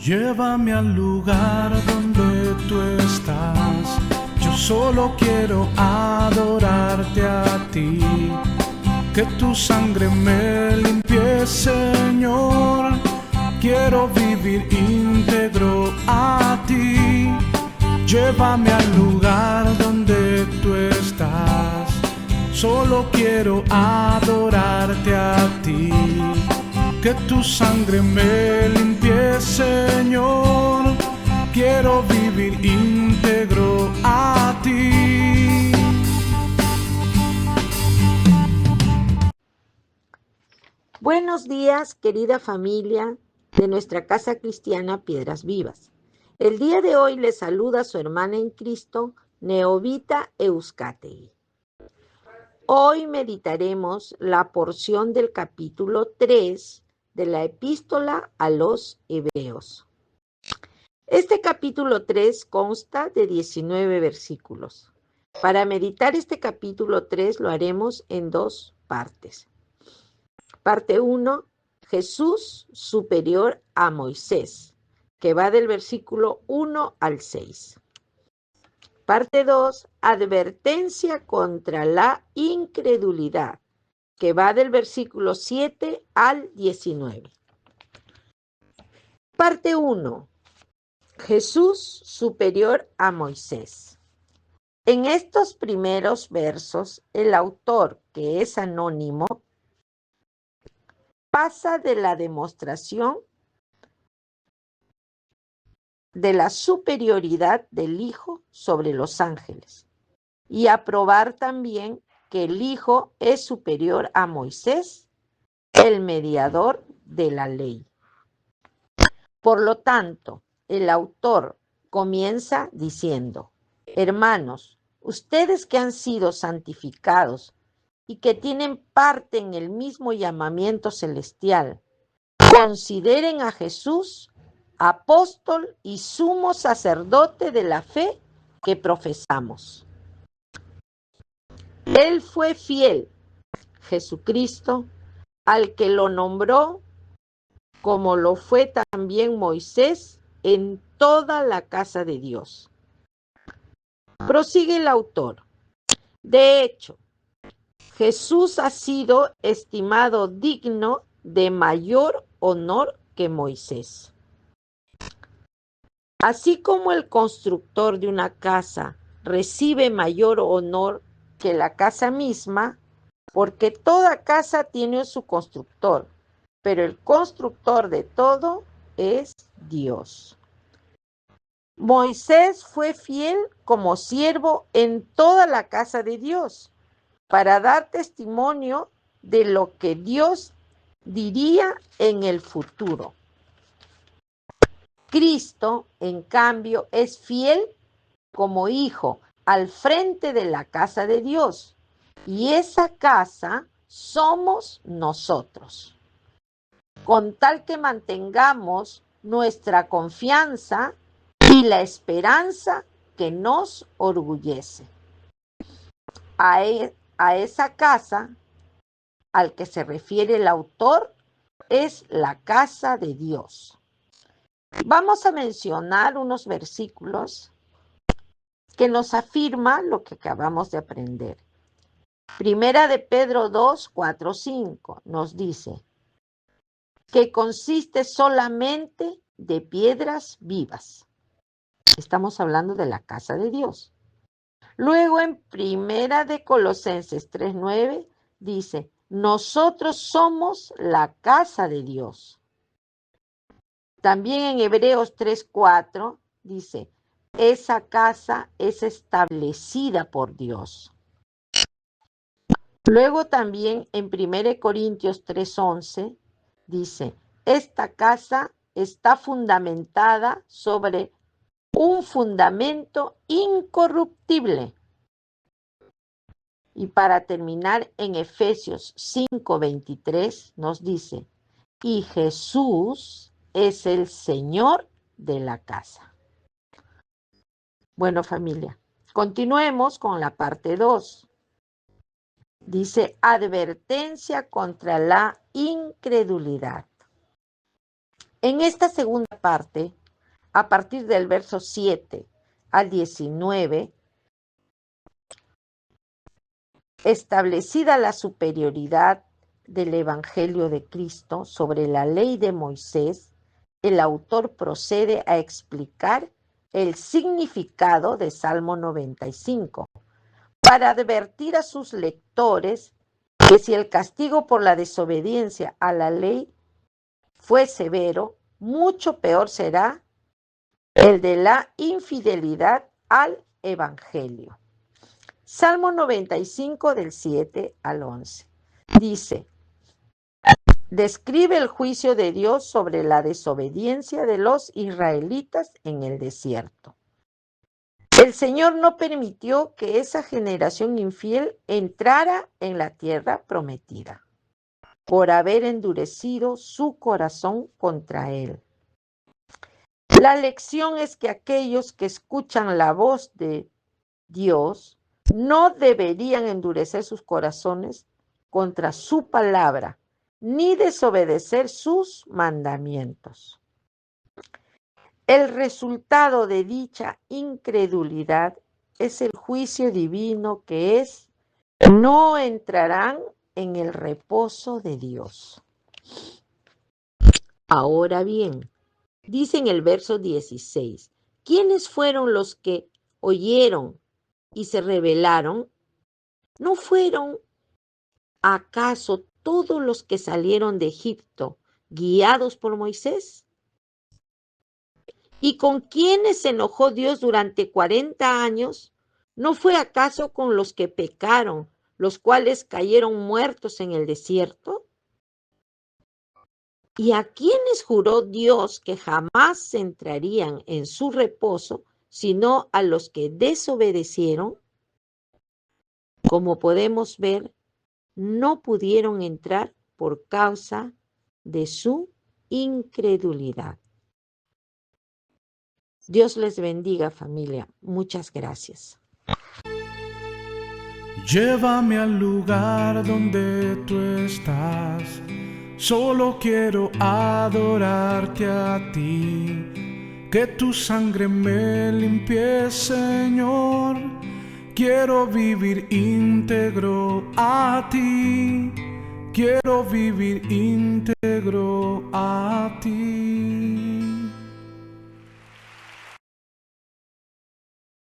Llévame al lugar donde tú estás. Yo solo quiero adorarte a ti. Que tu sangre me limpie, Señor. Quiero vivir íntegro a ti. Llévame al lugar donde tú estás. Solo quiero adorarte a ti. Que tu sangre me limpie, Señor. Quiero vivir íntegro a ti. Buenos días, querida familia de nuestra casa cristiana Piedras Vivas. El día de hoy les saluda su hermana en Cristo, Neovita Euskategui. Hoy meditaremos la porción del capítulo 3 de la epístola a los Hebreos. Este capítulo 3 consta de 19 versículos. Para meditar este capítulo 3 lo haremos en dos partes. Parte 1, Jesús superior a Moisés, que va del versículo 1 al 6. Parte 2, advertencia contra la incredulidad, que va del versículo 7 al 19. Parte 1, Jesús superior a Moisés. En estos primeros versos, el autor, que es anónimo, pasa de la demostración de la superioridad del Hijo sobre los ángeles y a probar también que el Hijo es superior a Moisés, el mediador de la ley. Por lo tanto, el autor comienza diciendo: hermanos, ustedes que han sido santificados y que tienen parte en el mismo llamamiento celestial, consideren a Jesús apóstol y sumo sacerdote de la fe que profesamos. Él fue fiel, Jesucristo, al que lo nombró, como lo fue también Moisés en toda la casa de Dios. Prosigue el autor. De hecho, Jesús ha sido estimado digno de mayor honor que Moisés. Así como el constructor de una casa recibe mayor honor que la casa misma, porque toda casa tiene su constructor, pero el constructor de todo es Dios. Moisés fue fiel como siervo en toda la casa de Dios, para dar testimonio de lo que Dios diría en el futuro. Cristo, en cambio, es fiel como hijo al frente de la casa de Dios, y esa casa somos nosotros. Con tal que mantengamos nuestra confianza y la esperanza que nos orgullece. A esa casa al que se refiere el autor es la casa de Dios. Vamos a mencionar unos versículos que nos afirma lo que acabamos de aprender. Primera de Pedro 2, 4, 5 nos dice que consiste solamente de piedras vivas. Estamos hablando de la casa de Dios. Luego en Primera de Colosenses 3, 9 dice: nosotros somos la casa de Dios. También en Hebreos 3, 4 dice: esa casa es establecida por Dios. Luego también en 1 Corintios 3:11 dice: esta casa está fundamentada sobre un fundamento incorruptible. Y para terminar, en Efesios 5:23 nos dice: y Jesús es el Señor de la casa. Bueno, familia, continuemos con la parte 2. Dice: advertencia contra la incredulidad. En esta segunda parte, a partir del verso 7 al 19, establecida la superioridad del Evangelio de Cristo sobre la ley de Moisés, el autor procede a explicar el significado de Salmo 95, para advertir a sus lectores que si el castigo por la desobediencia a la ley fue severo, mucho peor será el de la infidelidad al Evangelio. Salmo 95 del 7 al 11. Dice, describe el juicio de Dios sobre la desobediencia de los israelitas en el desierto. El Señor no permitió que esa generación infiel entrara en la tierra prometida, por haber endurecido su corazón contra Él. La lección es que aquellos que escuchan la voz de Dios no deberían endurecer sus corazones contra su palabra, ni desobedecer sus mandamientos. El resultado de dicha incredulidad es el juicio divino, que es: no entrarán en el reposo de Dios. Ahora bien, dice en el verso 16, ¿quiénes fueron los que oyeron y se rebelaron? ¿No fueron acaso todos los que salieron de Egipto guiados por Moisés? ¿Y con quiénes se enojó Dios durante 40 años? ¿No fue acaso con los que pecaron, los cuales cayeron muertos en el desierto? ¿Y a quiénes juró Dios que jamás entrarían en su reposo, sino a los que desobedecieron? Como podemos ver, no pudieron entrar por causa de su incredulidad. Dios les bendiga, familia. Muchas gracias. Llévame al lugar donde tú estás. Solo quiero adorarte a ti. Que tu sangre me limpie, Señor. Quiero vivir íntegro a ti. Quiero vivir íntegro a ti.